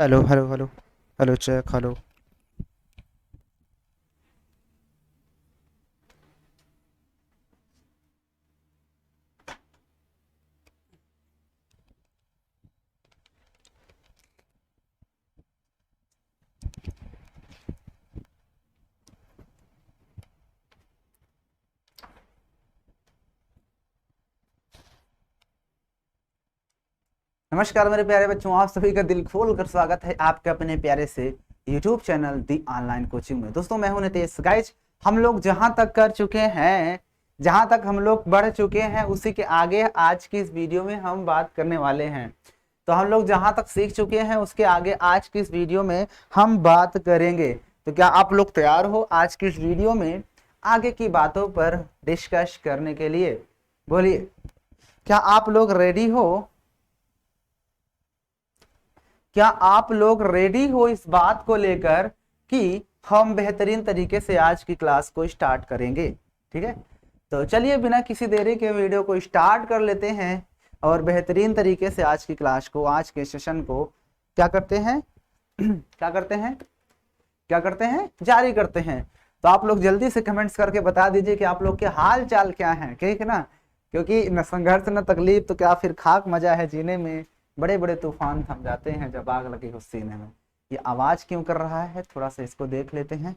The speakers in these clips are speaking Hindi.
Hello hello hello. Hello check hello. नमस्कार मेरे प्यारे बच्चों, आप सभी का दिल खोल कर स्वागत है आपके अपने प्यारे से YouTube चैनल दी ऑनलाइन कोचिंग में। दोस्तों मैं हूं नितेश। गाइज हम लोग जहां तक कर चुके हैं, जहां तक हम लोग बढ़ चुके हैं, उसी के आगे आज की इस वीडियो में हम बात करने वाले हैं। तो हम लोग जहां तक सीख चुके हैं उसके आगे आज की इस वीडियो में हम बात करेंगे। तो क्या आप लोग तैयार हो आज की इस वीडियो में आगे की बातों पर डिस्कस करने के लिए? बोलिए, क्या आप लोग रेडी हो? क्या आप लोग रेडी हो इस बात को लेकर कि हम बेहतरीन तरीके से आज की क्लास को स्टार्ट करेंगे? ठीक है, तो चलिए बिना किसी देरी के वीडियो को स्टार्ट कर लेते हैं और बेहतरीन तरीके से आज की क्लास को, आज के सेशन को क्या करते हैं क्या करते हैं जारी करते हैं। तो आप लोग जल्दी से कमेंट्स करके बता दीजिए कि आप लोग के हाल चाल क्या है, ठीक है ना? क्योंकि न संघर्ष न तकलीफ तो क्या फिर खाक मजा है जीने में, बड़े बड़े तूफान थम जाते हैं जब आग लगी हो सीने में। ये आवाज क्यों कर रहा है, थोड़ा सा इसको देख लेते हैं।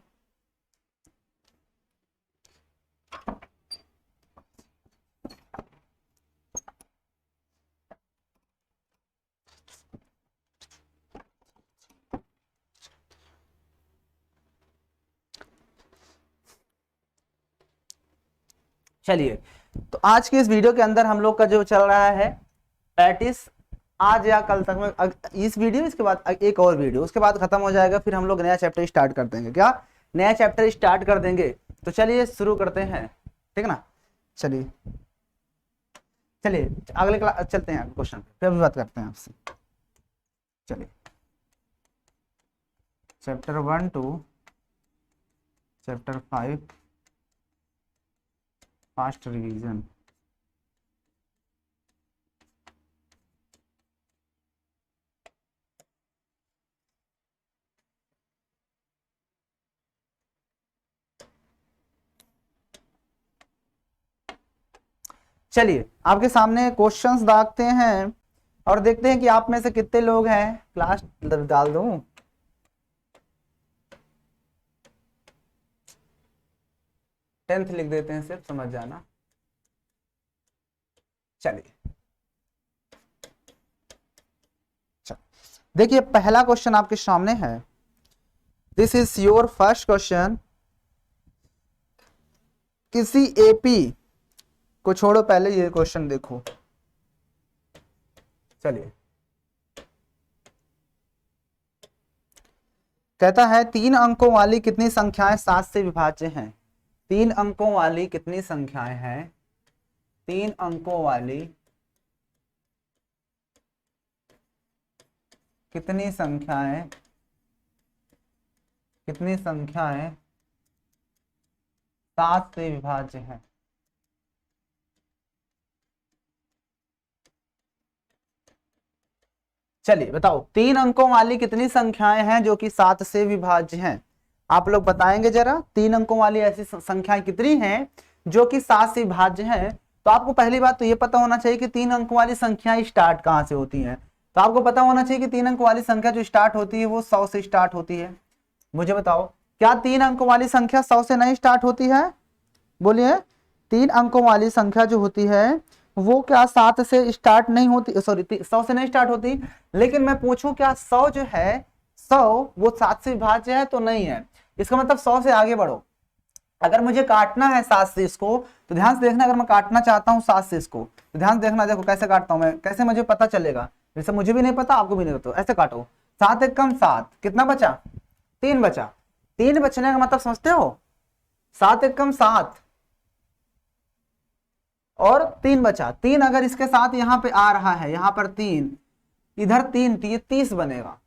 चलिए, तो आज के इस वीडियो के अंदर हम लोग का जो चल रहा है प्रैक्टिस, आज या कल तक में इस वीडियो, इसके बाद एक और वीडियो, उसके बाद खत्म हो जाएगा। फिर हम लोग नया चैप्टर स्टार्ट कर देंगे। क्या नया चैप्टर स्टार्ट कर देंगे? तो चलिए शुरू करते हैं, ठीक है ना? चलिए चलिए अगले क्लास चलते हैं, क्वेश्चन फिर भी बात करते हैं आपसे। चलिए chapter 1 to chapter 5 fast revision. चलिए आपके सामने क्वेश्चंस दागते हैं और देखते हैं कि आप में से कितने लोग हैं। क्लास डाल दूं? टेंथ लिख देते हैं, सिर्फ समझ जाना। चलिए देखिए, पहला क्वेश्चन आपके सामने है। This is your first question. किसी एपी को छोड़ो, पहले ये क्वेश्चन देखो। चलिए, कहता है 3 अंकों वाली कितनी संख्याएं 7 से विभाज्य हैं? 3 अंकों वाली कितनी संख्याएं हैं? 3 अंकों वाली कितनी संख्याएं 7 से विभाज्य हैं? चलिए बताओ, 3 अंकों वाली कितनी संख्याएं हैं जो कि 7 से विभाज्य हैं? आप लोग बताएंगे जरा, 3 अंकों वाली ऐसी संख्याएं कितनी हैं जो कि 7 से विभाज्य हैं? तो आपको पहली बात तो ये पता होना चाहिए कि 3 अंकों वाली संख्याएं स्टार्ट कहां से होती हैं। तो आपको पता होना चाहिए कि 3 अंकों वाली संख्या जो स्टार्ट होती है वो 100 से स्टार्ट होती है। मुझे बताओ, क्या 3 अंकों वाली संख्या 100 से नहीं स्टार्ट होती है? बोलिए, 3 अंकों वाली संख्या जो होती है वो क्या 7 से स्टार्ट नहीं होती? सॉरी, 100 से नहीं स्टार्ट होती। लेकिन मैं पूछूं क्या 100 जो है, 100 वो 7 से विभाज्य है? तो नहीं है। इसका मतलब 100 से आगे बढ़ो। अगर मुझे काटना है 7 से इसको, तो ध्यान से देखना। अगर मैं काटना चाहता हूं 7 से इसको, तो ध्यान से देखना। देखो कैसे काटता हूं मैं, कैसे मुझे पता चलेगा? जैसे मुझे भी नहीं पता, आपको भी नहीं पता। ऐसे काटो, 7 एक कम 7, कितना बचा? 3 बचा। 3 बचने का मतलब समझते हो? 7 एक कम 7 और 3 बचा। 3 अगर इसके साथ यहाँ पे आ रहा है, यहाँ पर 3, इधर 3, तो ये 30 बनेगा।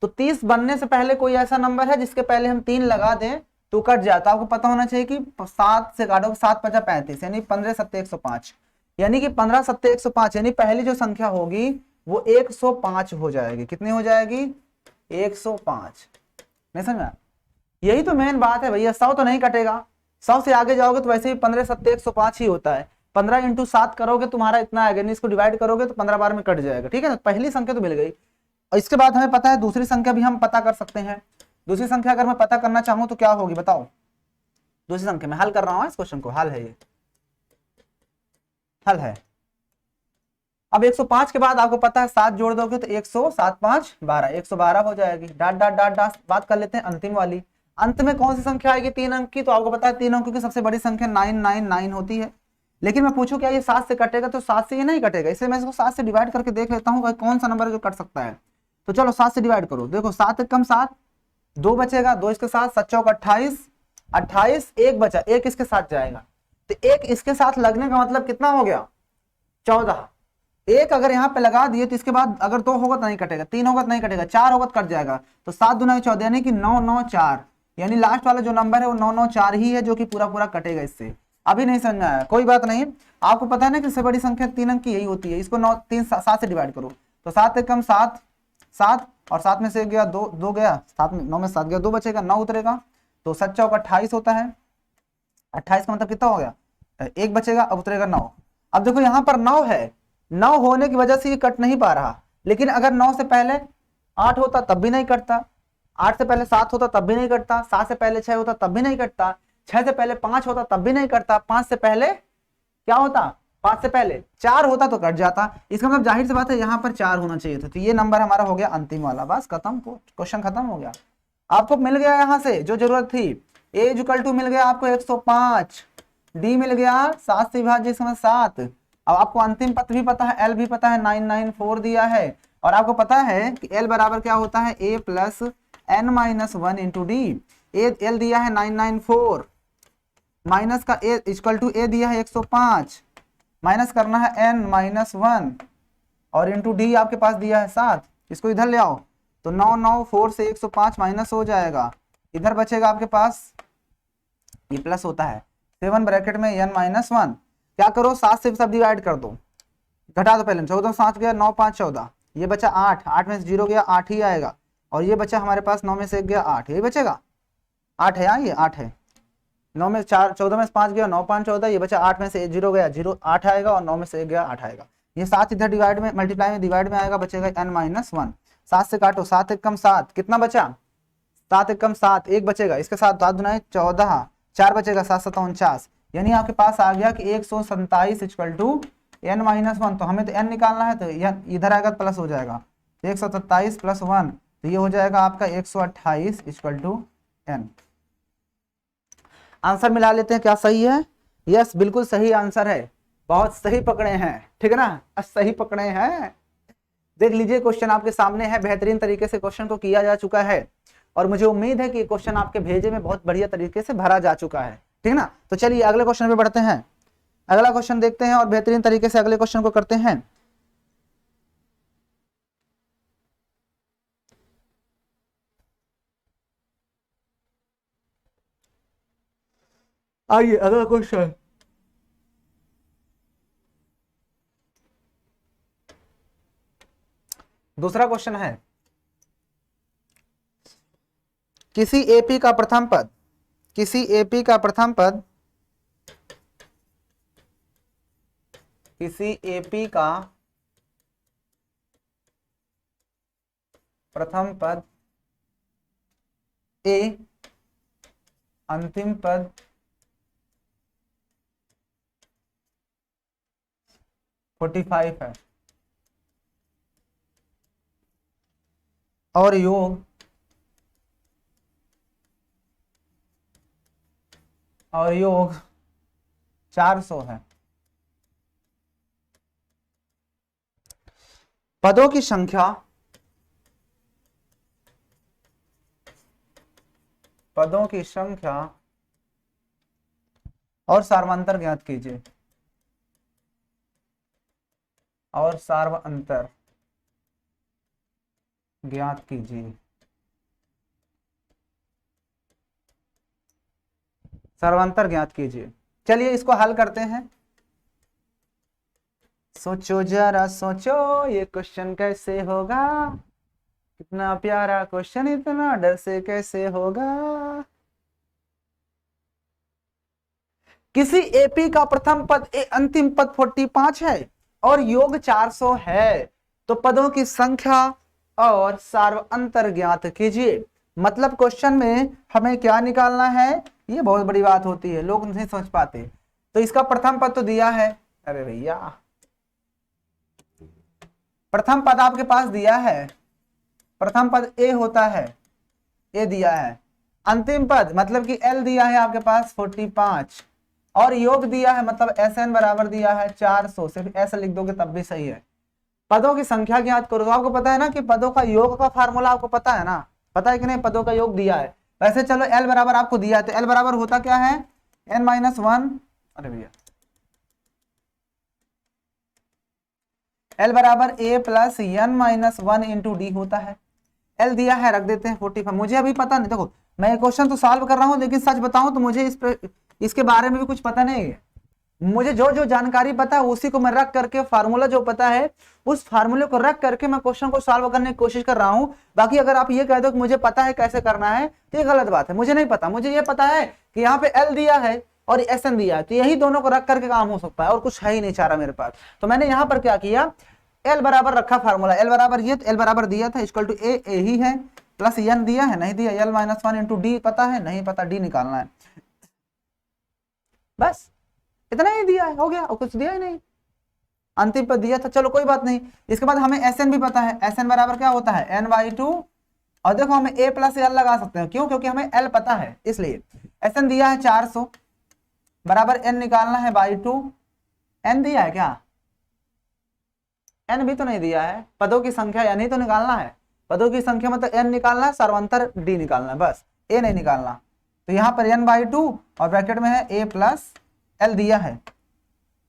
तो 30 बनने से पहले कोई ऐसा नंबर है जिसके पहले हम 3 लगा दें तो कट जाता। आपको पता होना चाहिए कि 7 से काटो, 7 5 35, यानी 15 7 105, यानी कि 15 7 105, यानी पहली जो संख्या होगी वो 105 हो जाएगी। कितनी हो जाएगी? 105। नहीं समझ में आया? यही तो मेन बात है भैया, 100 तो नहीं कटेगा, 100 से आगे जाओगे तो वैसे ही 15 7 105 ही होता है। 15 × 7 करोगे तुम्हारा इतना आएगा, नहीं इसको डिवाइड करोगे तो 15 बार में कट जाएगा, ठीक है ना। पहली संख्या तो मिल गई, और इसके बाद हमें पता है दूसरी संख्या भी हम पता कर सकते हैं। दूसरी संख्या अगर मैं पता करना चाहूँ तो क्या होगी बताओ? दूसरी संख्या में हल कर रहा हूँ इस क्वेश्चन को, हल है ये, हल है। अब 105 के बाद आपको पता है 7 जोड़ दोगे तो 100 7 5 12, 112 हो जाएगी। Dot dot dot dot. बात कर लेते हैं अंतिम वाली, अंत में कौन सी संख्या आएगी 3 अंक की? तो आपको पता है 3 अंकों की सबसे बड़ी संख्या 999 होती है। लेकिन मैं पूछूं क्या ये 7 से कटेगा? तो 7 से ये नहीं कटेगा, इसलिए मैं इसको 7 से डिवाइड करके देख लेता हूँ कौन सा नंबर है जो कट सकता है। तो चलो 7 से डिवाइड करो, देखो 7 एक कम 7, 2 बचेगा, 2 इसके साथ, 7 चौक 28, 28 एक बचा, एक इसके साथ जाएगा, तो एक इसके साथ लगने का मतलब कितना हो गया? 14। एक अगर यहाँ पे लगा दिए तो इसके बाद अगर 2 होगा तो नहीं कटेगा, 3 होगा तो नहीं कटेगा, 4 होगा तो कट जाएगा, तो 7 दूना 14 यानी कि 994, यानी लास्ट वाला जो नंबर है वो 994 ही है जो कि पूरा पूरा कटेगा इससे। अभी नहीं समझ में आया? कोई बात नहीं, आपको पता है ना कि सबसे बड़ी संख्या 3 अंक की यही होती है। इसको 7 से डिवाइड करो, तो 7 एक कम 7, 7 और 7 में से गया 2, 2 गया, 7 में 9 में 7 गया, 2 बचेगा, 9 उतरेगा, तो 7 चौक 28 होता है। 28 का मतलब कितना हो गया? 1 बचेगा, अब उतरेगा 9। अब देखो यहाँ पर 9 है, 9 होने की वजह से ये कट नहीं पा रहा, लेकिन अगर 9 से पहले 8 होता तब भी नहीं कटता, 8 से पहले 7 होता तब भी नहीं कटता, 7 से पहले 6 होता तब भी नहीं कटता, 6 से पहले 5 होता तब भी नहीं कटता, 5 से पहले क्या होता? 5 से पहले 4 होता तो कट जाता। इसका मतलब जाहिर सी बात है यहाँ पर 4 होना चाहिए था, तो ये नंबर हमारा हो गया अंतिम वाला। बस खत्म, क्वेश्चन खत्म हो गया, आपको मिल गया यहाँ से जो जरूरत थी। ए इक्वल टू मिल गया आपको 105, डी मिल गया 7 से विभाज्य 7। अब आपको अंतिम पद भी पता है, एल भी पता है, 994 दिया है, और आपको पता है कि एल बराबर क्या होता है? A plus N minus 1 into d. L दिया है 994, माइनस का ए इक्वल टू ए दिया है 105, माइनस करना है एन माइनस 1, और इंटू डी आपके पास दिया है 7। इसको इधर ले आओ तो 994 से 105 माइनस हो जाएगा, इधर बचेगा आपके पास, ये प्लस होता है 7 ब्रैकेट में n माइनस 1। क्या करो 7 से सब डिवाइड कर दो, घटा दो पहले, 14 7 गया, 9 5 14, ये बचा 8, 8 में से 0 गया, 8 ही आएगा, और ये बचा हमारे पास 9 में से 1 गया 8, यही बचेगा 8 है, ये 8 है। 9 में 4 14 में से 5 गया, 9 5 14, ये बचा 8 में से 0 गया 0, 8 आएगा, और 9 में से 1 गया 8 आएगा। ये 7 इधर डिवाइड में मल्टीप्लाई में डिवाइड में आएगा, बचेगा n माइनस 1। 7 से काटो, 7 एक कम 7, कितना बचा? 7 एक कम 7, 1 बचेगा, इसके साथ 7 दुना 14, 4 बचेगा, 7 7 49, यानी आपके पास आ गया कि 127 इक्वल टू n माइनस 1। तो हमें तो n निकालना है, तो इधर आएगा प्लस हो जाएगा, 127 प्लस 1, तो ये हो जाएगा आपका 128 इक्वल टू n। आंसर मिला लेते हैं, क्या सही है? यस बिल्कुल सही आंसर है, बहुत सही पकड़े हैं, ठीक है ना, सही पकड़े हैं। देख लीजिए क्वेश्चन आपके सामने है, बेहतरीन तरीके से क्वेश्चन को किया जा चुका है, और मुझे उम्मीद है कि क्वेश्चन आपके भेजे में बहुत बढ़िया तरीके से भरा जा चुका है, ठीक ना। तो चलिए अगले क्वेश्चन पे बढ़ते हैं, अगला क्वेश्चन देखते हैं और बेहतरीन तरीके से अगले क्वेश्चन को करते हैं। आइए अगला क्वेश्चन, दूसरा क्वेश्चन है, किसी एपी का प्रथम पद, किसी एपी का प्रथम पद, किसी एपी का प्रथम पद ए, अंतिम पद (45) है, और योग 400 है। पदों की संख्या, पदों की संख्या और सार्वंतर ज्ञात कीजिए, और सार्वंतर ज्ञात कीजिए, सार्वंतर ज्ञात कीजिए। चलिए इसको हल करते हैं, सोचो जरा सोचो ये क्वेश्चन कैसे होगा, इतना प्यारा क्वेश्चन इतना डर से कैसे होगा। किसी एपी का प्रथम पद अंतिम पद 45 है और योग 400 है, तो पदों की संख्या और सार्वअंतर ज्ञात कीजिए। मतलब क्वेश्चन में हमें क्या निकालना है, ये बहुत बड़ी बात होती है, लोग नहीं समझ पाते। तो इसका प्रथम पद तो दिया है, अरे भैया प्रथम पद आपके पास दिया है, प्रथम पद ए होता है, ए दिया है। अंतिम पद मतलब कि एल दिया है आपके पास 45 और योग दिया है, मतलब एस एन बराबर दिया है 400, सिर्फ ऐसा लिख दोगे तब भी सही है। पदों की संख्या ज्ञात करो, तो आपको पता है ना कि पदों का योग का फार्मूला आपको पता है ना, पता है कि नहीं, पदों का योग दिया है। वैसे चलो एल बराबर आपको दिया है, तो एल बराबर होता क्या है, एन माइनस वन, अरे भैया एल बराबर a plus N minus one into d होता है। एल दिया है, रख देते हैं 45। मुझे अभी पता नहीं, देखो मैं क्वेश्चन तो सॉल्व कर रहा हूं, लेकिन सच बताऊं तो मुझे इसके बारे में भी कुछ पता नहीं है। मुझे जो जो जानकारी पता है उसी को मैं रख करके, फार्मूला जो पता है उस फार्मूले को रख करके मैं क्वेश्चन को सॉल्व करने की कोशिश कर रहा हूं। बाकी अगर आप ये कह दो कि मुझे पता है कैसे करना है, तो ये गलत बात है। मुझे नहीं पता, मुझे ये पता है कि यहाँ पे एल दिया है और एस एन दिया है, तो यही दोनों को रख करके काम हो सकता है, और कुछ है ही नहीं चारा मेरे पास। तो मैंने यहाँ पर क्या किया, एल बराबर रखा फार्मूला, एल बराबर ये, तो एल बराबर दिया था इक्वल टू ए ही है, प्लस एन दिया है, नहीं दिया, L minus one into D पता है, नहीं पता, डी निकालना है, बस इतना ही दिया है, हो गया, और कुछ दिया ही नहीं। अंतिम पर दिया था, चलो कोई बात नहीं। इसके बाद हमें एस एन भी पता है, एस एन बराबर क्या होता है, एन बाई टू, और देखो हमें ए प्लस एल लगा सकते हैं, क्यों, क्योंकि हमें एल पता है इसलिए। एस एन दिया है 400 बराबर एन निकालना है बाई टू, एन दिया है क्या, एन भी तो नहीं दिया है, पदों की संख्या एन ही तो निकालना है, पदों की संख्या मतलब एन निकालना है, सर्वांतर डी निकालना है, बस ए नहीं निकालना। तो यहाँ पर एन बाई टू और ब्रैकेट में है ए प्लस एल दिया है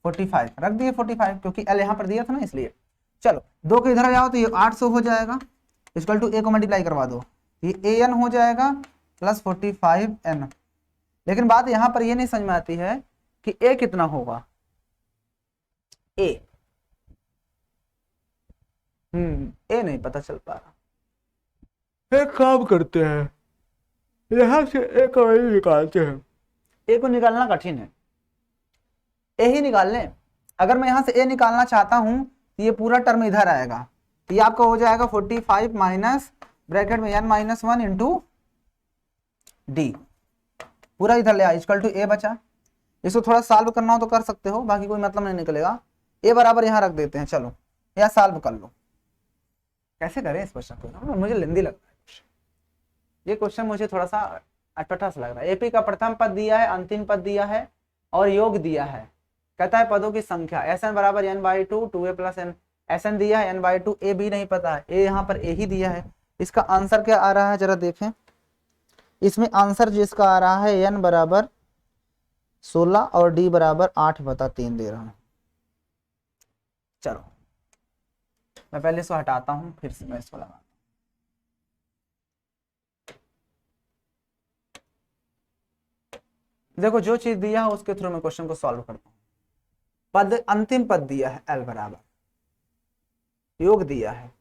45, रख दिए 45 क्योंकि एल यहाँ पर दिया था ना इसलिए। चलो दो के इधर जाओ तो ये 800 हो जाएगा, इक्वल टू ए को मल्टीप्लाई करवा दो, ये ए एन हो जाएगा प्लस 45 एन। लेकिन बात यहाँ पर ये नहीं समझ में आती है कि ए कितना होगा, ए ए नहीं पता चल पा रहा। एक काम करते हैं, यहां से ए को निकालते हैं, ए को निकालना कठिन है, ए ही निकाल लें। अगर मैं यहां से ए निकालना चाहता हूं तो ये पूरा टर्म इधर आएगा, तो ये आपका हो जाएगा 45 माइनस ब्रैकेट में N minus one into D, पूरा इधर ले आया, इक्वल टू ए बचा। इसको थोड़ा सॉल्व करना हो तो कर सकते हो, बाकी कोई मतलब नहीं निकलेगा। ए बराबर यहाँ रख देते हैं, चलो या सॉल्व कर लो, कैसे करें इस क्वेश्चन को, मुझे लेंदी लग रहा है ये क्वेश्चन, मुझे थोड़ा सा अटपटा सा लग रहा है। एपी का प्रथम पद दिया है, अंतिम पद दिया है और योग दिया है, कहता है पदों की संख्या एस एन बराबर N by two, two A plus N, S N दिया है एन बाई टू, ए भी नहीं पता है, ए यहाँ पर ए ही दिया है। इसका आंसर क्या आ रहा है जरा देखें, इसमें आंसर जिसका आ रहा है एन बराबर 16 और डी बराबर 8/3 दे रहा हूं। चलो मैं पहले इसको हटाता हूं, फिर से मैं इसको लगाता हूं। देखो जो चीज दिया है उसके थ्रू मैं क्वेश्चन को सॉल्व करता हूं। पद अंतिम पद दिया है एल बराबर, योग दिया है,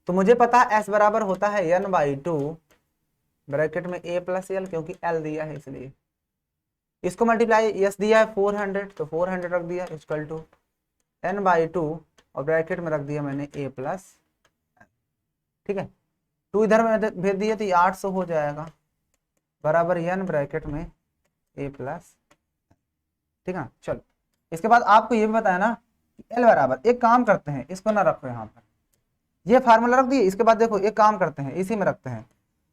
तो मुझे पता है एस बराबर होता है एन बाई टू ब्रैकेट में ए प्लस एल, क्योंकि एल दिया है इसलिए। इसको मल्टीप्लाई, यस दिया है 400, तो 400 रख दिया equal to N by two और ब्रैकेट में रख दिया मैंने ए प्लस, ठीक है, टू इधर में भेज दिया तो ये 800 हो जाएगा बराबर एन ब्रैकेट में ए प्लस, ठीक है ना। चलो इसके बाद आपको ये भी बताया ना एल बराबर, एक काम करते हैं इसको ना रखो यहाँ पर, ये फार्मूला रख दिए, इसके बाद देखो एक काम करते हैं इसी में रखते हैं,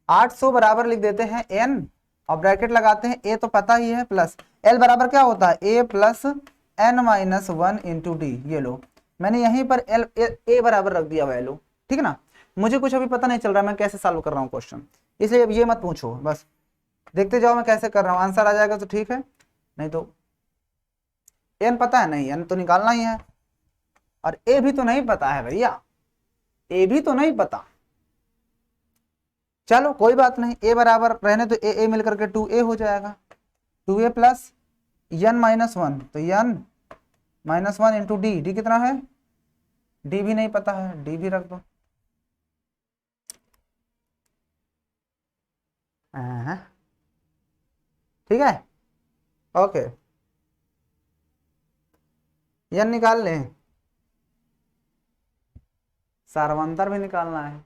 800 बराबर लिख देते हैं एन और ब्रैकेट लगाते हैं, ए तो पता ही है प्लस एल बराबर क्या होता है, a plus N minus one into d. ये लो मैंने यहीं पर एल ए बराबर रख दिया वैल्यू, ठीक है ना। मुझे कुछ अभी पता नहीं चल रहा मैं कैसे सॉल्व कर रहा हूँ क्वेश्चन, इसलिए अब ये मत पूछो, बस देखते जाओ मैं कैसे कर रहा हूँ, आंसर आ जाएगा तो ठीक है, नहीं तो एन पता है नहीं, एन तो निकालना ही है, और ए भी तो नहीं पता है भैया, ए भी तो नहीं पता। चलो कोई बात नहीं, ए बराबर रहने तो ए मिलकर के 2a हो जाएगा, 2a plus N minus one, तो n minus one into d कितना है, डी भी नहीं पता है, डी भी रख दो, हाँ, ठीक है, ओके। यन निकाल लें, सार्वंतर भी निकालना है।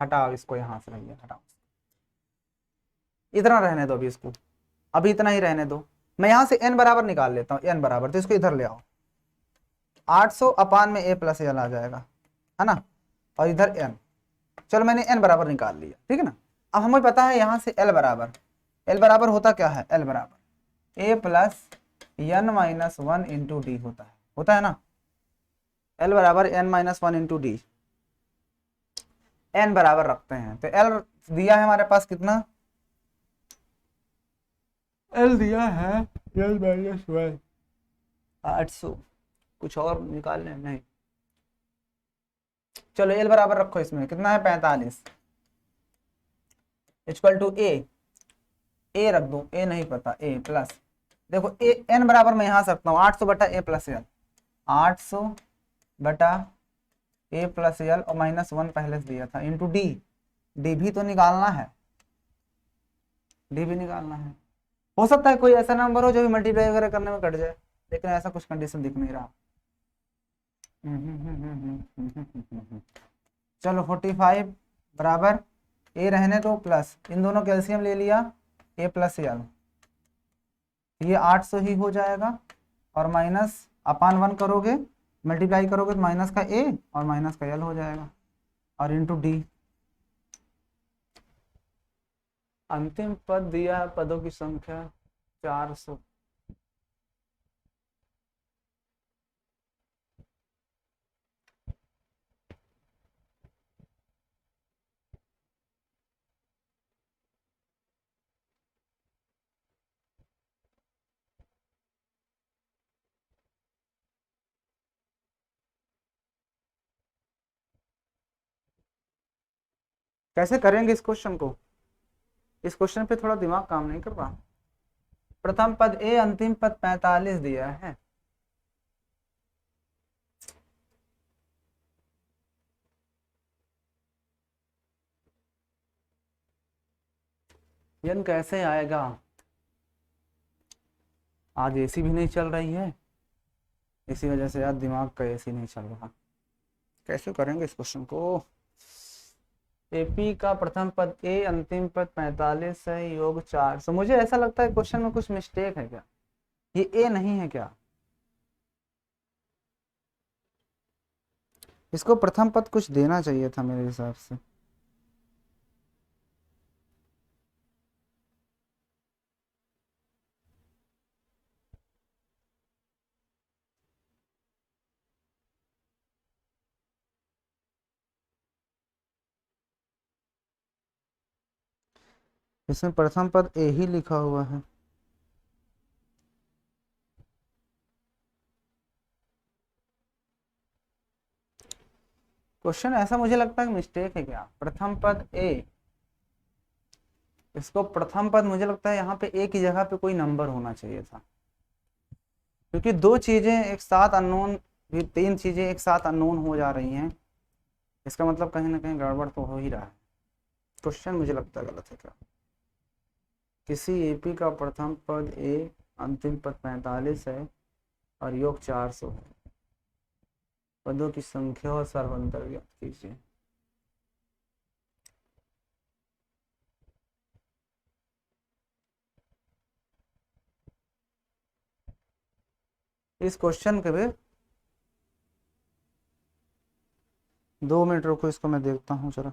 हटाओ इसको यहां से, भैया हटाओ, इतना रहने दो अभी इसको, अभी इतना ही रहने दो। मैं यहां से n बराबर निकाल लेता हूँ, n बराबर, तो इसको इधर ले आओ, 800 अपान में a प्लस एल आ जाएगा, है ना, और इधर n। चलो मैंने n बराबर निकाल लिया, ठीक है ना। अब हमें पता है यहाँ से l बराबर होता क्या है, l बराबर a plus n minus one into d होता है ना, l बराबर n minus one into D. n बराबर रखते हैं, तो l दिया है हमारे पास कितना, l दिया है l माइनस वन, 800। कुछ और निकाल लें, नहीं, चलो l बराबर रखो, इसमें कितना है 45, इक्वल टू a रख दो, a नहीं पता, a प्लस, देखो a n बराबर मैं यहां से रखता हूँ 800 बटा a प्लस एल, 800 बटा a प्लस एल और माइनस वन पहले से दिया था, इंटू डी, डी भी तो निकालना है, डी भी निकालना है। हो सकता है कोई ऐसा नंबर हो जो भी मल्टीप्लाई वगैरह करने में कट जाए, लेकिन ऐसा कुछ कंडीशन दिख नहीं रहा। चलो 45 बराबर ए रहने दो प्लस, इन दोनों कैल्शियम ले लिया, ए प्लस एल, ये 800 ही हो जाएगा, और माइनस अपान वन करोगे, मल्टीप्लाई करोगे तो माइनस का ए और माइनस का एल हो जाएगा, और इंटू डी। अंतिम पद दिया है, पदों की संख्या 400। कैसे करेंगे इस क्वेश्चन को, इस क्वेश्चन पे थोड़ा दिमाग काम नहीं कर रहा। प्रथम पद ए, अंतिम पद 45 दिया है, यन कैसे आएगा, आज एसी भी नहीं चल रही है, इसी वजह से यार दिमाग का एसी नहीं चल रहा। कैसे करेंगे इस क्वेश्चन को, एपी का प्रथम पद ए, अंतिम पद 45 है, योग 400। मुझे ऐसा लगता है क्वेश्चन में कुछ मिस्टेक है क्या, ये ए नहीं है क्या, इसको प्रथम पद कुछ देना चाहिए था मेरे हिसाब से। इसमें प्रथम पद ए ही लिखा हुआ है, क्वेश्चन ऐसा मुझे लगता है मिस्टेक है क्या, प्रथम पद ए, इसको प्रथम पद मुझे लगता है यहाँ पे ए की जगह पे कोई नंबर होना चाहिए था, क्योंकि दो चीजें एक साथ अननोन, भी तीन चीजें एक साथ अननोन हो जा रही हैं, इसका मतलब कहीं ना कहीं गड़बड़ तो हो ही रहा है। क्वेश्चन मुझे लगता है गलत है क्या, किसी एपी का प्रथम पद ए, अंतिम पद 45 है और योग 400 है, पदों की संख्या और सर्वांतर ज्ञात कीजिए। इस क्वेश्चन के भी 2 मिनट रुको, इसको मैं देखता हूँ जरा।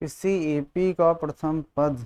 किसी एपी का प्रथम पद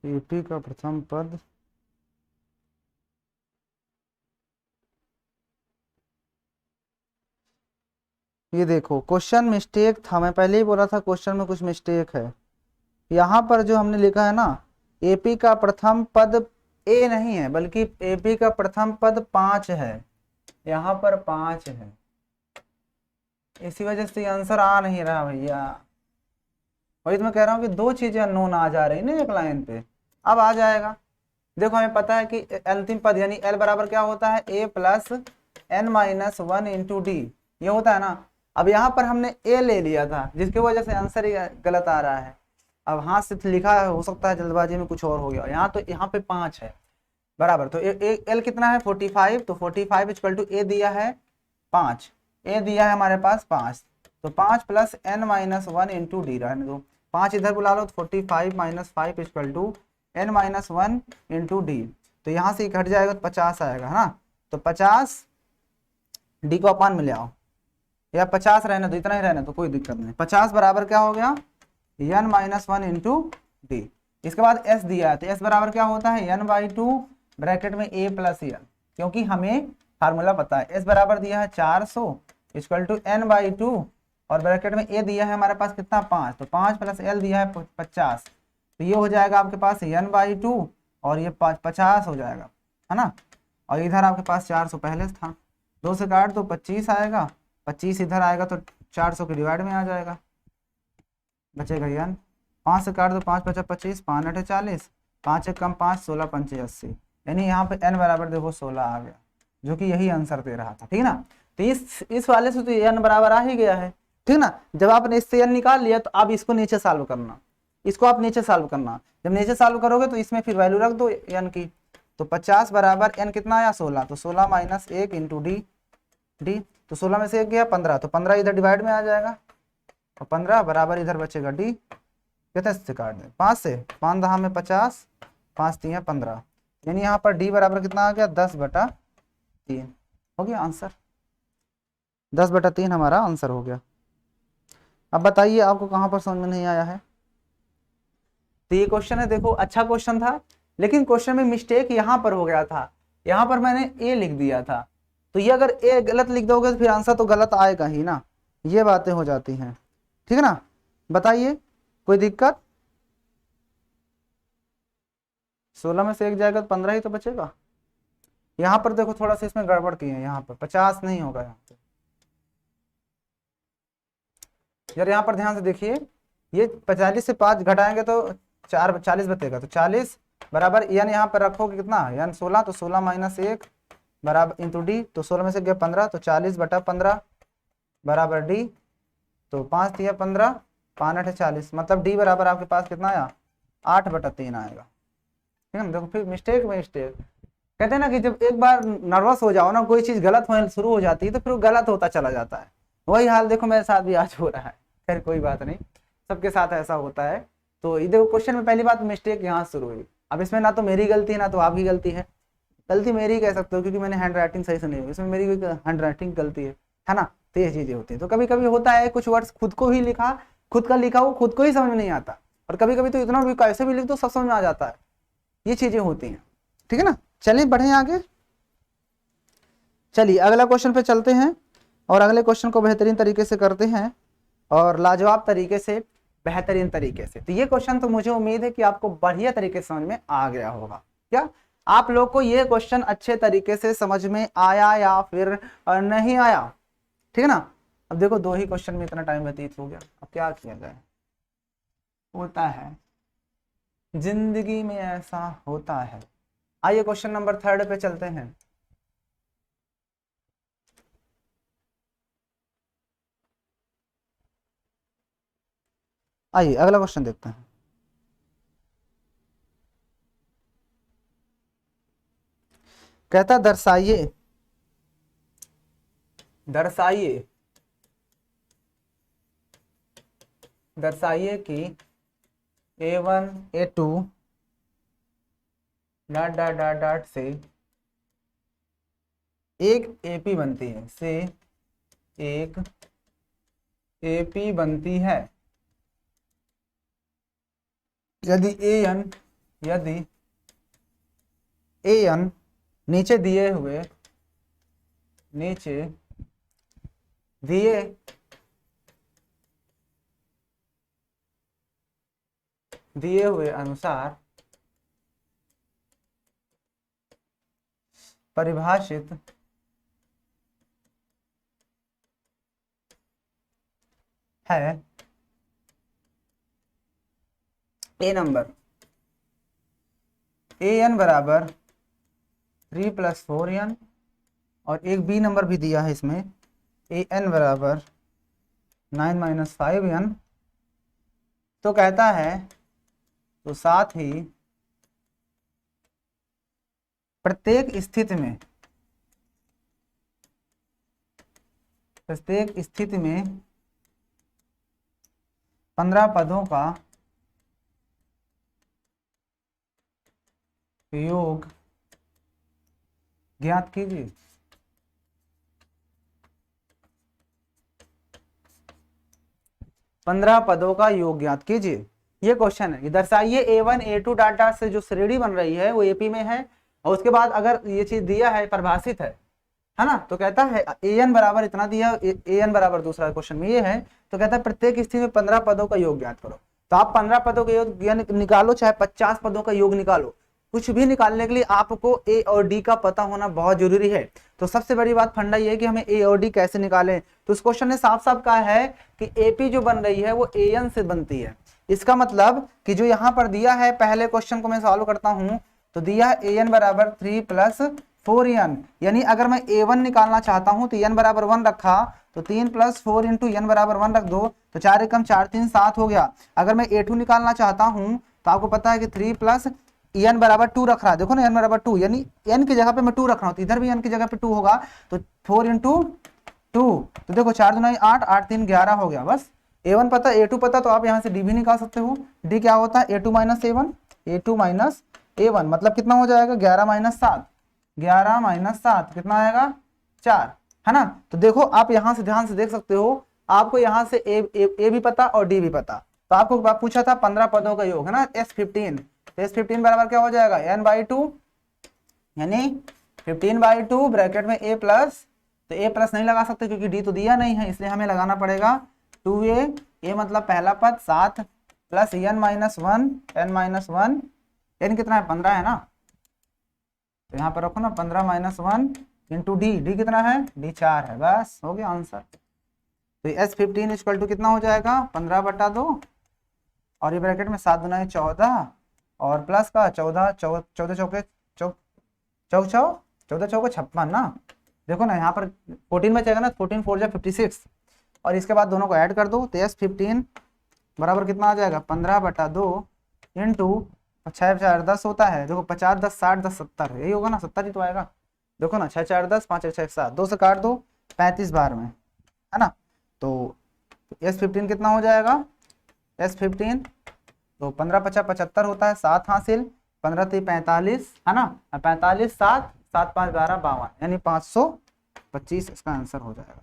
एपी का प्रथम पद ये देखो क्वेश्चन मिस्टेक था, मैं पहले ही बोला था क्वेश्चन में कुछ मिस्टेक है। यहाँ पर जो हमने लिखा है ना, एपी का प्रथम पद ए नहीं है बल्कि एपी का प्रथम पद 5 है, यहाँ पर 5 है, इसी वजह से आंसर आ नहीं रहा भैया। वही तो मैं कह रहा हूँ कि दो चीजें अननोन आ जा रही ना एक लाइन पे, अब आ जाएगा। देखो हमें पता है कि अंतिम पद यानी एल बराबर क्या होता है, a plus N minus one into d, ये होता है ना। अब यहाँ पर हमने ए ले लिया था जिसकी वजह से आंसर गलत आ रहा है। अब हाथ से लिखा हो सकता है जल्दबाजी में कुछ और हो गया, यहाँ तो यहाँ पे 5 है बराबर, तो एल कितना है 45, तो 45 इक्वल टू ए दिया है 5, ए दिया है हमारे पास 5, तो 5 plus N minus one into D रहने दो, 5 इधर बुला लो तो 45 minus 5 equal to N minus one into D, तो यहाँ से घट जाएगा तो 50 आएगा है ना, तो 50 डी को अपान में ले आओ, या 50 रहने दो, इतना ही रहने तो कोई दिक्कत नहीं, 50 बराबर क्या हो गया N minus one into D. इसके बाद एस दिया है तो एस बराबर क्या होता है एन बाई टू ब्रैकेट में ए प्लस एन, क्योंकि हमें फार्मूला पता है, एस बराबर दिया है 400 equal to N by two और ब्रैकेट में ए दिया है हमारे पास कितना 5, तो 5 प्लस एल दिया है 50, तो ये हो जाएगा आपके पास एन बाई टू और ये 50 हो जाएगा है ना, और इधर आपके पास 400 पहले से था, 2 से काट तो 25 आएगा, 25 इधर आएगा तो 400 के डिवाइड में आ जाएगा, बचेगा एन, 5 से काट दो 5 पचा 25, 5 8 40, 5 एक कम 5, 16 पंचे 80, यानी यहाँ पे एन बराबर देखो 16 आ गया, जो कि यही आंसर दे रहा था, ठीक ना। तो इस वाले से तो एन बराबर आ ही गया है, ठीक ना। जब आपने इससे एन निकाल लिया तो अब इसको नीचे सॉल्व करना, इसको आप नीचे सॉल्व करना, जब नीचे सॉल्व करोगे तो इसमें फिर वैल्यू रख दो एन की, तो 50 बराबर एन कितना आया 16, तो 16 माइनस 1 इंटू डी, डी तो 16 में से 1 गया 15, तो 15 इधर डिवाइड में आ जाएगा, और 15 बराबर इधर बचेगा डी, कितने से काट दें 5 से, 5 दहा में 50, 5 3 15, यानी यहाँ पर डी बराबर कितना आ गया 10/3 हो गया आंसर, 10/3 हमारा आंसर हो गया। अब बताइए आपको कहाँ पर समझ में नहीं आया है। तो ये क्वेश्चन है, देखो अच्छा क्वेश्चन था, लेकिन क्वेश्चन में मिस्टेक यहाँ पर हो गया था, यहाँ पर मैंने ए लिख दिया था, तो ये अगर ए गलत लिख दोगे तो फिर आंसर तो गलत आएगा ही ना, ये बातें हो जाती हैं, ठीक है ना। बताइए कोई दिक्कत, 16 में से 1 जाएगा तो 15 ही तो बचेगा। यहाँ पर देखो थोड़ा सा इसमें गड़बड़ की है, यहाँ पर 50 नहीं होगा यहाँ पे, यार यहाँ पर ध्यान से देखिए, ये 45 से 5 घटाएंगे तो 40 बचेगा, तो 40 बराबर एन यहाँ पर रखोगे कितना एन 16, तो 16 माइनस 1 बराबर इंटू डी, तो 16 में से गया 15, तो 40/15 बराबर डी, तो 5 3 15, 5 8 40, मतलब डी बराबर आपके पास कितना आया 8/3 आएगा, ठीक है ना। देखो फिर मिस्टेक कहते हैं ना कि जब एक बार नर्वस हो जाओ ना, कोई चीज गलत होने शुरू हो जाती है तो फिर वो गलत होता चला जाता है, वही हाल देखो मेरे साथ भी आज हो रहा है, खैर कोई बात नहीं, सबके साथ ऐसा होता है। तो ये देखो क्वेश्चन में पहली बात मिस्टेक यहाँ शुरू हुई, अब इसमें ना तो मेरी गलती है ना तो आपकी गलती है, गलती मेरी कह सकते हो क्योंकि मैंने हैंड राइटिंग सही से नहीं हुई, इसमें मेरी हैंड राइटिंग गलती है ना, तो ये चीजें होती है। तो कभी कभी होता है कुछ वर्ड्स खुद को ही लिखा, खुद का लिखा हो खुद को ही समझ में नहीं आता, और कभी कभी तो इतना भी कैसे भी लिख दो सब समझ में आ जाता है, ये चीजें होती हैं, ठीक है ना। चलिए बढ़े आगे, चलिए अगला क्वेश्चन पे चलते हैं, और अगले क्वेश्चन को बेहतरीन तरीके से करते हैं और लाजवाब तरीके से, बेहतरीन तरीके से। तो ये क्वेश्चन तो मुझे उम्मीद है कि आपको बढ़िया तरीके से समझ में आ गया होगा, क्या आप लोग को ये क्वेश्चन अच्छे तरीके से समझ में आया या फिर नहीं आया, ठीक है ना। अब देखो 2 ही क्वेश्चन में इतना टाइम व्यतीत हो गया, अब क्या किया जाए। होता है, जिंदगी में ऐसा होता है। आइए क्वेश्चन नंबर 3 पे चलते हैं। आइए अगला क्वेश्चन देखते हैं। कहता दर्शाइए, दर्शाइए, दर्शाइए कि A1 A2 dot dot dot dot से एक AP बनती है, से एक AP बनती है यदि AN नीचे दिए हुए, नीचे दिए हुए अनुसार परिभाषित है। ए नंबर AN बराबर 3 + 4n, और एक बी नंबर भी दिया है इसमें, AN बराबर 9 - 5n। तो कहता है, तो साथ ही प्रत्येक स्थिति में, प्रत्येक स्थिति में 15 पदों का योग ज्ञात कीजिए। पंद्रह पदों का योग ज्ञात कीजिए, ये क्वेश्चन है। दर्शाइए A1 A2 डाटा से जो श्रेणी बन रही है वो AP में है, और उसके बाद अगर ये चीज दिया है, परिभाषित है ना, तो कहता है AN बराबर इतना दिया, AN बराबर दूसरा क्वेश्चन में ये है, तो कहता है प्रत्येक स्थिति में 15 पदों का योग ज्ञात करो। तो आप 15 पदों का योग निकालो, चाहे 50 पदों का योग निकालो, कुछ भी निकालने के लिए आपको A और D का पता होना बहुत जरूरी है। तो सबसे बड़ी बात फंडा ये है कि हमें A और D कैसे निकालें। तो इस क्वेश्चन ने साफ साफ कहा है कि AP जो बन रही है वो AN से बनती है। इसका मतलब कि जो यहाँ पर दिया है, पहले क्वेश्चन को मैं सॉल्व करता हूं, तो दिया है AN बराबर 3 + 4n, यानी अगर मैं A1 निकालना चाहता हूं तो n बराबर 1 रखा, तो 3 + 4 × n बराबर 1 रख दो, तो 4 एकम 4 3 7 हो गया। अगर मैं A2 निकालना चाहता हूं तो आपको पता है कि 3 + n बराबर 2 रख रहा है, देखो ना n बराबर 2, यानी n की जगह पे मैं 2 रख रहा हूं, तो इधर भी n की जगह पे 2 होगा, तो 4 × 2, तो देखो 4 दूना 8, 8 3 11 हो गया। बस A1 पता, A2 पता, तो आप यहाँ से D भी निकाल सकते हो। D क्या होता है, A2 - A1, A2 - A1, मतलब कितना हो जाएगा, 11 - 7, 11 - 7 कितना आएगा, 4, है ना। तो देखो आप यहाँ से ध्यान से देख सकते हो, आपको यहाँ से ए भी पता और डी भी पता। तो आपको पूछा था 15 पदों का योग, है ना, S15, तो S15 बराबर क्या हो जाएगा, n/2, यानी 15/2 ब्रैकेट में A प्लस, तो A प्लस नहीं लगा सकते क्योंकि D तो दिया नहीं है, इसलिए हमें लगाना पड़ेगा 2A, A मतलब पहला पद 7 प्लस n-1, n कितना है, 15 है ना, तो यहाँ पर रखो ना 15 - 1 इंटू D, D कितना है, D 4 है, बस हो गया आंसर। तो S15 = कितना हो जाएगा, 15/2, और ये ब्रैकेट में 7 दूना 14, और प्लस का 14 14 चौके 56 ना, देखो ना यहाँ पर 14 बचेगा ना, 14 4 = 56, और इसके बाद दोनों को ऐड कर दो, तो S15 बराबर कितना आ जाएगा, 15/2 इंटू 6 4 10 होता है, देखो 50 10 60 10 70, यही होगा ना, 70 ही तो आएगा। देखो ना 6 4 10 5 1 6 7, 2 से काट दो, 35 बार में, है ना। तो S15 कितना हो जाएगा, S15 तो 15 50 75 होता है, 7 हासिल, 15 3 45, है ना, 45 7 7 5 12 52, यानी 525 इसका आंसर हो जाएगा।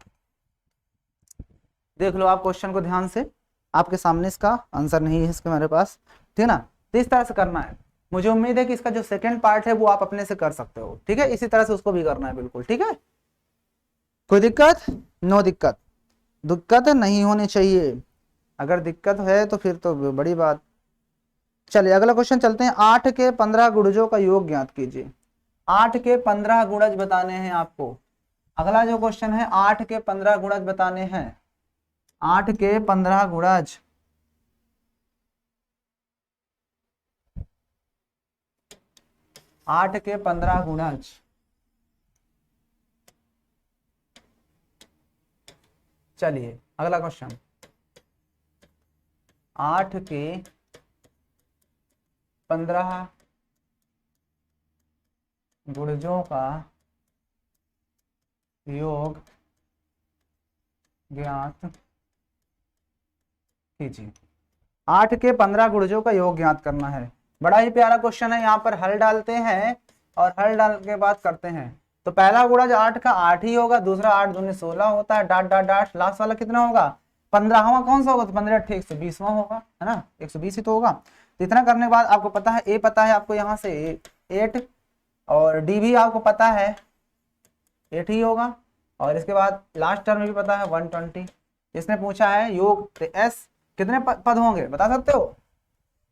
देख लो आप क्वेश्चन को ध्यान से, आपके सामने इसका आंसर नहीं है इसके मेरे पास, ठीक है ना। तो इस तरह से करना है, मुझे उम्मीद है कि इसका जो सेकंड पार्ट है वो आप अपने से कर सकते हो, ठीक है, इसी तरह से उसको भी करना है बिल्कुल, ठीक है। कोई दिक्कत, नो दिक्कत, दिक्कत नहीं होनी चाहिए, अगर दिक्कत है तो फिर तो बड़ी बात। चलिए अगला क्वेश्चन चलते हैं, 8 के 15 गुणजों का योग ज्ञात कीजिए। 8 के 15 गुणज बताने हैं आपको। अगला जो क्वेश्चन है 8 के 15 गुणज बताने हैं, 8 के 15 गुणज 8 के 15 गुणज। चलिए अगला क्वेश्चन, 8 के 15 गुणजों का योग ज्ञात कीजिए। 8 के 15 गुणजों का योग ज्ञात करना है। बड़ा ही प्यारा क्वेश्चन है। यहाँ पर हल डालते हैं और हल डाल के बाद करते हैं। तो पहला गुणज 8 का 8 ही होगा, दूसरा 8 दूनी 16 होता है, डाट डाट डाट, लास्ट वाला कितना होगा 15वां कौन सा होगा, तो 15 8 120वां होगा, है ना, 120 ही तो होगा। तो इतना करने के बाद आपको पता है ए पता है आपको यहाँ से 8 और डी भी आपको पता है 8 ही होगा, और इसके बाद लास्ट टर्म भी पता है 120। इसने पूछा है योग, तो एस कितने पद होंगे बता सकते हो,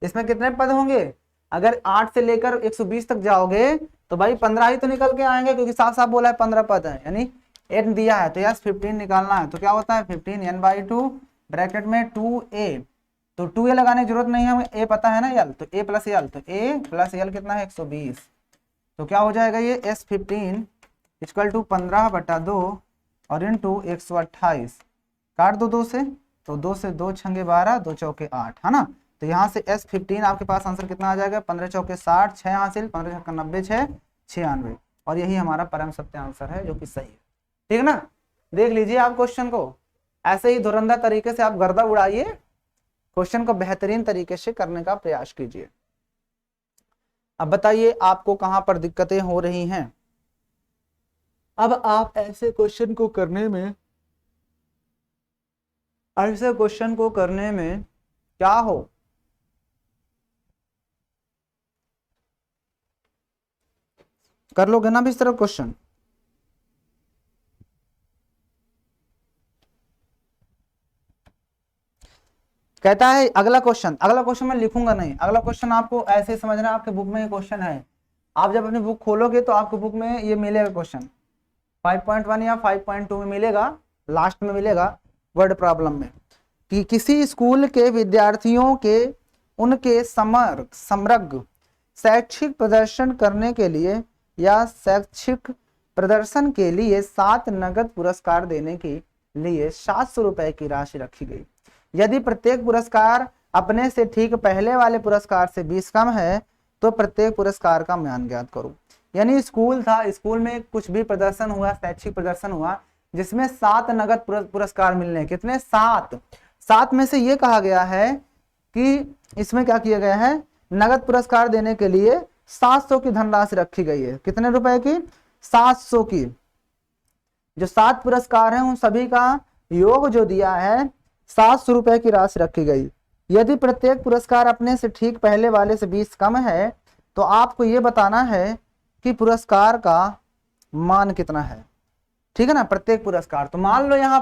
इसमें कितने पद होंगे? अगर 8 से लेकर 120 तक जाओगे तो भाई 15 ही तो निकल के आएंगे, क्योंकि साफ साफ बोला है 15 पद है, यानी 8 दिया है, तो यस 15 निकालना है। तो क्या होता है 15 n/2 ब्रैकेट में 2a, तो 2a लगाने की जरूरत नहीं है, हमें a पता है ना यल, तो a प्लस यल, तो a प्लस यल कितना है 120। तो क्या हो जाएगा ये S15 इक्वल टू 15/2 और इंटू 128, काट दो 2 से, तो 2 से 2 छंगे 12, 2 चौके 8, है ना। तो यहाँ से S15 आपके पास आंसर कितना आ जाएगा 15 चौके 60, 6 हासिल, 15 चौके 90, 6 96, और यही हमारा परम सत्य आंसर है जो कि सही है। ठीक है ना, देख लीजिए आप क्वेश्चन को, ऐसे ही धुरंधर तरीके से आप गर्दा उड़ाइए, क्वेश्चन को बेहतरीन तरीके से करने का प्रयास कीजिए। अब बताइए आपको कहां पर दिक्कतें हो रही हैं। अब आप ऐसे क्वेश्चन को करने में क्या हो, कर लोगे ना भी इस तरह क्वेश्चन। कहता है अगला क्वेश्चन मैं लिखूंगा नहीं, अगला क्वेश्चन आपको ऐसे ही समझना, आपके बुक में ये क्वेश्चन है, आप जब अपनी बुक खोलोगे तो आपको बुक में ये मिलेगा क्वेश्चन 5.1 या 5.2 में मिलेगा, लास्ट में मिलेगा वर्ड प्रॉब्लम में, कि किसी स्कूल के विद्यार्थियों के उनके समग्र शैक्षिक प्रदर्शन करने के लिए या शैक्षिक प्रदर्शन के लिए 7 नगद पुरस्कार देने के लिए 700 रुपए की राशि रखी गई। यदि प्रत्येक पुरस्कार अपने से ठीक पहले वाले पुरस्कार से 20 कम है तो प्रत्येक पुरस्कार का मान ज्ञात करो। यानी स्कूल था, स्कूल में कुछ भी प्रदर्शन हुआ, शैक्षिक प्रदर्शन हुआ, जिसमें 7 नगद पुरस्कार मिलने, कितने 7 में से ये कहा गया है कि इसमें क्या किया गया है, नगद पुरस्कार देने के लिए 700 की धनराशि रखी गई है। कितने रुपए की? 700 की। जो 7 पुरस्कार हैं उन सभी का योग जो दिया है 700 रुपए की राशि रखी गई। यदि प्रत्येक पुरस्कार अपने से ठीक पहले वाले से 20 कम है तो आपको यह बताना है कि पुरस्कार का मान कितना है। ठीक है ना, प्रत्येक पुरस्कार। तो मान लो यहाँ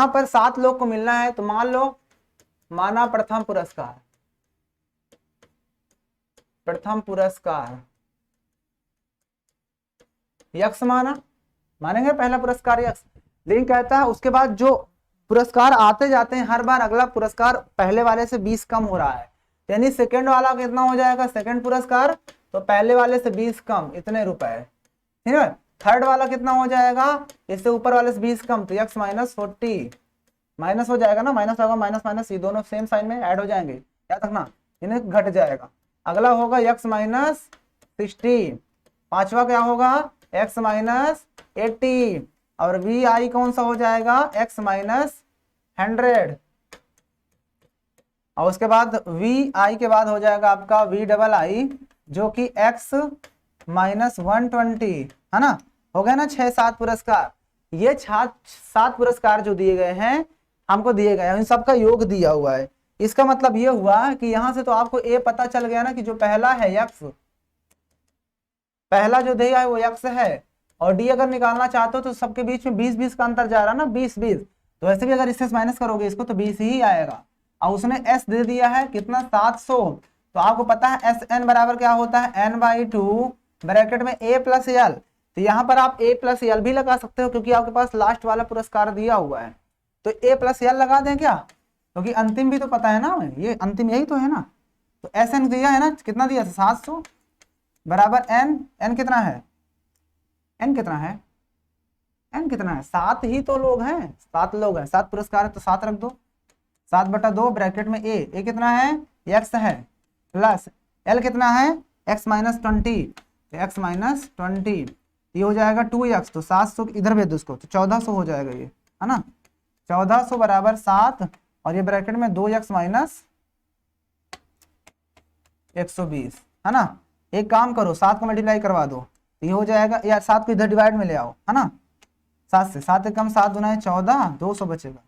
पर 7 लोग को मिलना है, तो मान लो माना प्रथम पुरस्कार यक्स मानेंगे पहला पुरस्कार यक्स, लेकिन कहता है उसके बाद जो पुरस्कार आते जाते हैं हर बार अगला पुरस्कार पहले वाले से 20 कम हो रहा है, यानी सेकंड वाला कितना हो जाएगा, सेकंड पुरस्कार तो पहले वाले से 20 कम, इतने रुपए। ठीक है, थर्ड वाला कितना हो जाएगा, इससे ऊपर वाले से 20 कम, तो x -40 माइनस हो जाएगा ना, माइनस होगा माइनस माइनस, ये दोनों सेम साइन में ऐड हो जाएंगे, याद रखना, इन्हें घट जाएगा। अगला होगा x -60, पांचवा क्या होगा x -80, और vi कौन सा हो जाएगा x -100, और उसके बाद vi के बाद हो जाएगा आपका vi जो कि x -120, है ना। हो गया ना 6-7 पुरस्कार। ये 7 पुरस्कार जो दिए गए हैं हमको दिए गए हैं, इन सबका योग दिया हुआ है। इसका मतलब ये हुआ कि यहां से तो आपको ए पता चल गया ना कि जो पहला है यक्स, पहला जो दिया है वो यक्स है, और डी अगर निकालना चाहते हो तो सबके बीच में 20-20 का अंतर जा रहा है ना, 20-20, तो वैसे भी अगर इससे माइनस करोगे इसको तो 20 ही आएगा। और उसने एस दे दिया है कितना 700, तो आपको पता है एस एन बराबर क्या होता है n/2 ब्रैकेट में a प्लस एल, तो यहाँ पर आप a प्लस एल भी लगा सकते हो क्योंकि आपके पास लास्ट वाला पुरस्कार दिया हुआ है, तो a प्लस एल लगा दें क्या, क्योंकि अंतिम भी तो पता है ना, ये अंतिम यही तो है ना। तो एस एन दिया है ना, कितना दिया 700, बराबर एन, एन कितना है, एन कितना है, एन कितना है, 7 ही तो लोग हैं, 7 लोग हैं, 7 पुरस्कार है तो 7 रख दो, 7/2 ब्रैकेट में ए कितना है, एक्स है, प्लस एल कितना है, एक्स माइनस 20, एक्स माइनस 20, ये हो जाएगा 2x, तो 700 इधर भेज दो उसको, तो 1400 हो जाएगा ये, है ना, 1400 बराबर 7, और ये ब्रैकेट में 2x माइनस 120, है ना। एक काम करो, 7 को मल्टीप्लाई करवा दो, तो ये हो जाएगा यार, 7 को इधर डिवाइड में ले आओ, है ना, 7 से, 7 एक कम 7 दूना है 14, 200 बचेगा,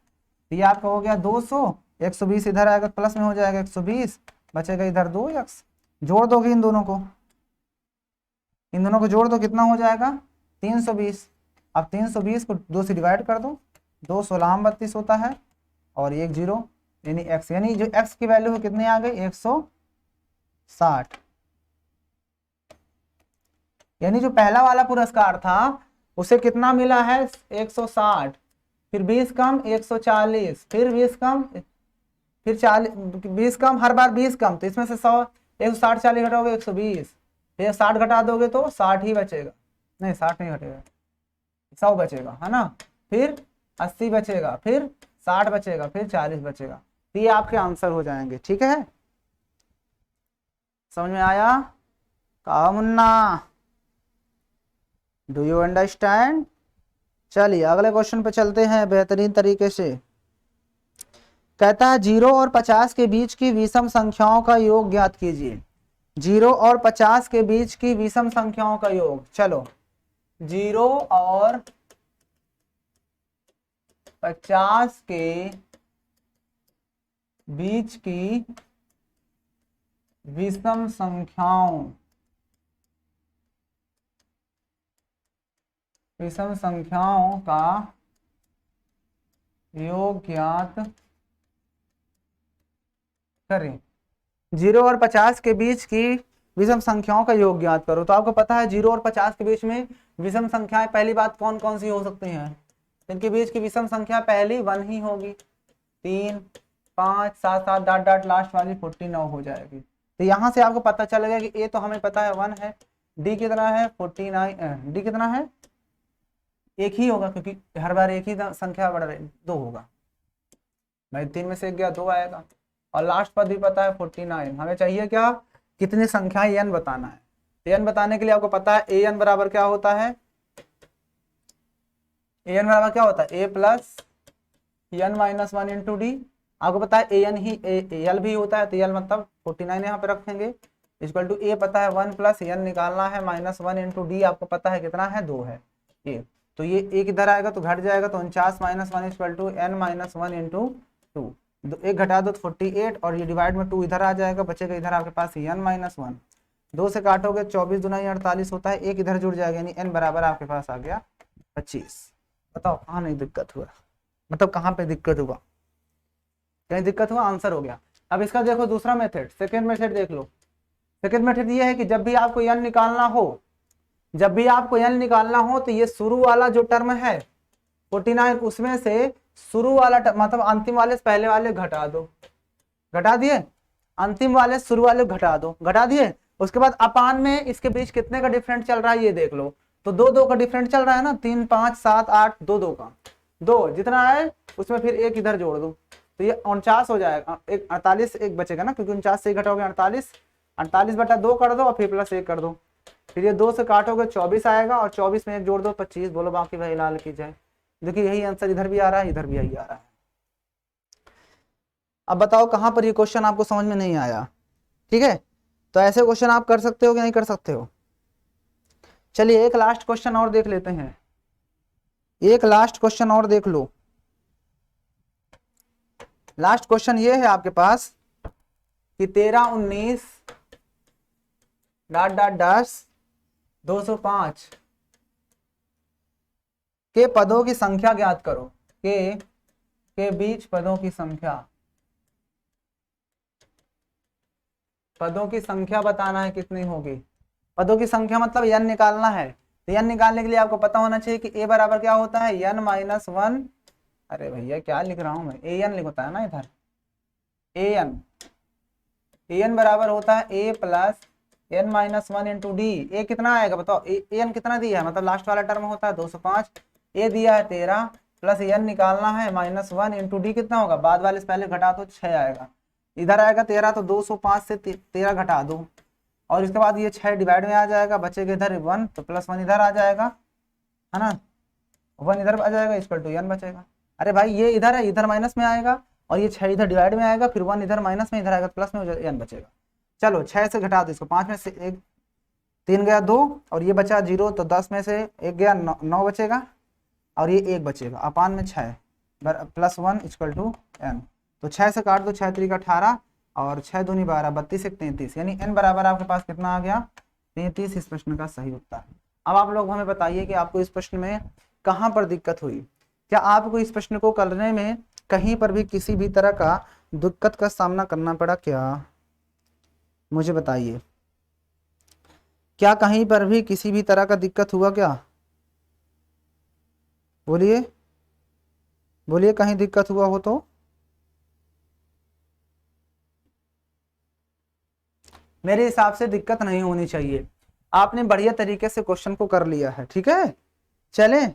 तो ये आपका हो गया 200, 120 इधर आएगा प्लस में हो जाएगा 120, बचेगा इधर 2x, जोड़ दोगे इन दोनों को, इन दोनों को जोड़ दो, कितना हो जाएगा 320, अब 320 को 2 से डिवाइड कर दो, 2 16 32 होता है, और 1 0, यानी x, यानी जो x की वैल्यू है कितनी आ गई 160, यानी जो पहला वाला पुरस्कार था उसे कितना मिला है 160, फिर 20 कम 140, फिर 20 कम, फिर 40, 20 कम, हर बार 20 कम, तो इसमें से 100, 160 40 घटाओगे 120, फिर 60 घटा दोगे तो 60 ही बचेगा, नहीं 60 नहीं घटेगा, 100 बचेगा, है ना, फिर 80 बचेगा, फिर 60 बचेगा, फिर 40 बचेगा, तो ये आपके आंसर हो जाएंगे, ठीक है, समझ में आया, कहा मुन्ना, डू यू अंडरस्टैंड। चलिए अगले क्वेश्चन पे चलते हैं बेहतरीन तरीके से। कहता है 0 और 50 के बीच की विषम संख्याओं का योग ज्ञात कीजिए, 0 और 50 के बीच की विषम संख्याओं का योग, चलो 0 और 50 के बीच की विषम संख्याओं, विषम संख्याओं का योग ज्ञात करें, 0 और 50 के बीच की विषम संख्याओं का योग ज्ञात करो। तो आपको पता है 0 और 50 के बीच में विषम संख्याएं पहली बात कौन कौन सी हो सकती हैं, इनके बीच की विषम संख्या पहली 1 ही होगी, 3 5 7 7 डॉट डॉट लास्ट वाली 49 हो जाएगी। तो यहाँ से आपको पता चलेगा कि ए तो हमें पता है 1 है, डी कितना है 49, डी कितना है एक ही होगा, क्योंकि हर बार एक ही संख्या बढ़ रही, 2 होगा भाई, 3 में से 1 गया 2 आएगा, और लास्ट पद भी पता है 49, हमें चाहिए क्या, कितनी संख्याएं एन बताना है। एन बताने के लिए आपको पता है ए एन बराबर क्या होता है, ए एन बराबर क्या होता है a plus N minus 1 into d, आपको पता है ए एन ही एल भी होता है, तो एल मतलब 49 यहाँ पे रखेंगे, इक्वल टू ए पता है 1 प्लस एन निकालना है माइनस 1 इंटू डी, आपको पता है कितना है 2 है ए, तो ये एक इधर आएगा तो घट जाएगा, तो 49 minus 1 equal to N minus 1 into 2, एक घटा दो तो 48, और ये डिवाइड में 2 इधर आ जाएगा, बचेगा इधर आपके पास एन माइनस 1, 2 से काटोगे 24 दूना 48 होता है, एक इधर जुड़ जाएगा, यानी एन बराबर आपके पास आ गया 25। बताओ कहाँ नहीं दिक्कत हुआ, मतलब कहाँ पे दिक्कत हुआ, कहीं दिक्कत हुआ, आंसर हो गया। अब इसका देखो दूसरा मेथड, सेकेंड मेथड देख लो। सेकेंड मेथड ये है कि जब भी आपको एन निकालना हो, जब भी आपको एन निकालना हो, तो ये शुरू वाला जो टर्म है 49, उसमें से शुरू वाला मतलब अंतिम वाले से पहले वाले घटा दो, घटा दिए, अंतिम वाले शुरू वाले घटा दो, घटा दिए, उसके बाद अपान में इसके बीच कितने का डिफरेंट चल रहा है ये देख लो, तो 2 2 का डिफरेंट चल रहा है ना, 3 5 7 8 2 2 का 2 जितना है उसमें फिर एक इधर जोड़ दो, तो ये 49 हो जाएगा, एक 48 एक बचेगा ना, क्योंकि 49 से घटाओगे 48, 48/2 कर दो और फिर प्लस 1 कर दो, फिर ये 2 से काटोगे 24 आएगा, और 24 में 1 जोड़ दो 25, बोलो बाकी भाई लाल की जाए। देखिए यही आंसर इधर भी आ रहा है, इधर भी यही आ रहा है। अब बताओ कहां पर ये क्वेश्चन आपको समझ में नहीं आया, ठीक है, तो ऐसे क्वेश्चन आप कर सकते हो कि नहीं कर सकते हो। चलिए एक लास्ट क्वेश्चन और देख लेते हैं, एक लास्ट क्वेश्चन और देख लो। लास्ट क्वेश्चन ये है आपके पास कि 13 19 डॉट डॉट डैश 205 के पदों की संख्या ज्ञात करो, के बीच पदों की संख्या, पदों की संख्या बताना है कितनी होगी, पदों की संख्या मतलब एन निकालना है, तो एन निकालने के लिए आपको पता होना चाहिए कि ए बराबर क्या होता है एन माइनस 1, अरे भैया क्या लिख रहा हूं मैं, ए एन लिखता है ना इधर, ए एन बराबर होता है a plus n minus one into d. A कितना आएगा बताओ, एन कितना दिया है, मतलब लास्ट वाला टर्म होता है 205, ए दिया है 13 प्लस एन निकालना है माइनस वन इंटू डी कितना होगा, बाद वाले से पहले घटा तो 6 आएगा, इधर आएगा 13 तो 205 से 13 घटा दो, और इसके बाद ये 6 डिवाइड में आ जाएगा, बचेगा इधर 1 तो प्लस 1 इधर आ जाएगा, है ना, 1 इधर आ जाएगा इक्वल टू n बचेगा। अरे भाई ये इधर है, इधर माइनस में आएगा, और ये 6 इधर डिवाइड में आएगा, फिर 1 इधर माइनस में इधर आएगा, प्लस में n बचेगा। चलो 6 से घटा दो इसको, 5 में से 1 3 गया 2, और ये बचा 0, तो 10 में से 1 गया 9 बचेगा, और ये 1 बचेगा, अपान में 6 प्लस 1 इक्वल टू n। तो 6 से काट दो, 6 3 का 18, और 6 दूनी 12, 32 1 33, यानी n बराबर आपके पास कितना आ गया 33। इस प्रश्न का सही उत्तर। अब आप लोग हमें बताइए कि आपको इस प्रश्न में कहाँ पर दिक्कत हुई, क्या आपको इस प्रश्न को करने में कहीं पर भी किसी भी तरह का दिक्कत का सामना करना पड़ा क्या, मुझे बताइए, क्या कहीं पर भी किसी भी तरह का दिक्कत हुआ क्या, बोलिए बोलिए, कहीं दिक्कत हुआ हो तो। मेरे हिसाब से दिक्कत नहीं होनी चाहिए, आपने बढ़िया तरीके से क्वेश्चन को कर लिया है, ठीक है। चलें,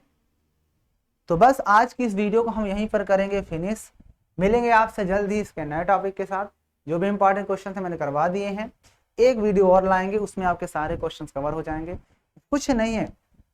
तो बस आज की इस वीडियो को हम यहीं पर करेंगे फिनिश। मिलेंगे आपसे जल्द ही इसके नए टॉपिक के साथ। जो भी इंपॉर्टेंट क्वेश्चन थे मैंने करवा दिए हैं, एक वीडियो और लाएंगे, उसमें आपके सारे क्वेश्चन कवर हो जाएंगे। कुछ नहीं है,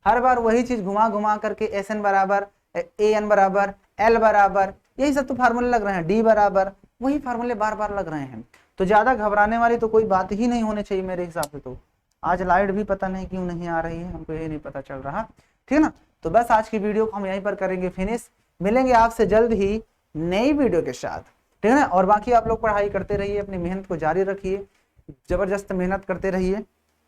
हर बार वही चीज घुमा घुमा करके एस एन बराबर ए एन बराबर एल बराबर, यही सब तो फार्मूले लग रहे हैं, डी बराबर, वही फार्मूले बार बार लग रहे हैं। तो ज्यादा घबराने वाली तो कोई बात ही नहीं होनी चाहिए मेरे हिसाब से। तो आज लाइट भी पता नहीं क्यों नहीं आ रही है, हमको ये नहीं पता चल रहा, ठीक है ना। तो बस आज की वीडियो को हम यहीं पर करेंगे फिनिश। मिलेंगे आपसे जल्द ही नई वीडियो के साथ, ठीक है ना। और बाकी आप लोग पढ़ाई करते रहिए, अपनी मेहनत को जारी रखिए, जबरदस्त मेहनत करते रहिए,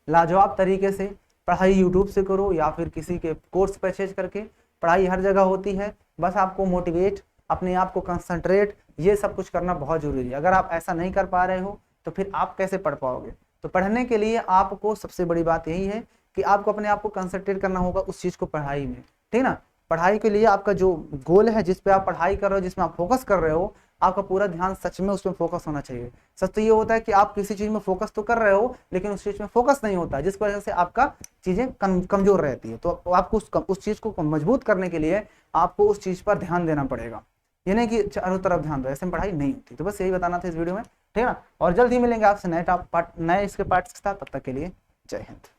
लाजवाब तरीके से पढ़ाई यूट्यूब से करो या फिर किसी के कोर्स परचेज करके, पढ़ाई हर जगह होती है। बस आपको मोटिवेट, अपने आप को कंसंट्रेट, ये सब कुछ करना बहुत जरूरी है। अगर आप ऐसा नहीं कर पा रहे हो तो फिर आप कैसे पढ़ पाओगे। तो पढ़ने के लिए आपको सबसे बड़ी बात यही है कि आपको अपने आप को कंसंट्रेट करना होगा उस चीज को पढ़ाई में, ठीक ना। पढ़ाई के लिए आपका जो गोल है, जिस पे आप पढ़ाई कर रहे हो, जिसमें आप फोकस कर रहे हो, आपका पूरा ध्यान सच में उसमें फोकस होना चाहिए। सच तो ये होता है कि आप किसी चीज में फोकस तो कर रहे हो लेकिन उस चीज में फोकस नहीं होता, जिसकी वजह से आपका चीजें कमजोर रहती है। तो आपको उस चीज को मजबूत करने के लिए आपको उस चीज पर ध्यान देना पड़ेगा, ये नहीं कि चारों तरफ ध्यान दो, ऐसे में पढ़ाई नहीं होती। तो बस यही बताना था इस वीडियो में, ठीक है ना। और जल्द ही मिलेंगे आपसे नए इसके पार्ट्स के साथ, तब तक के लिए जय हिंद।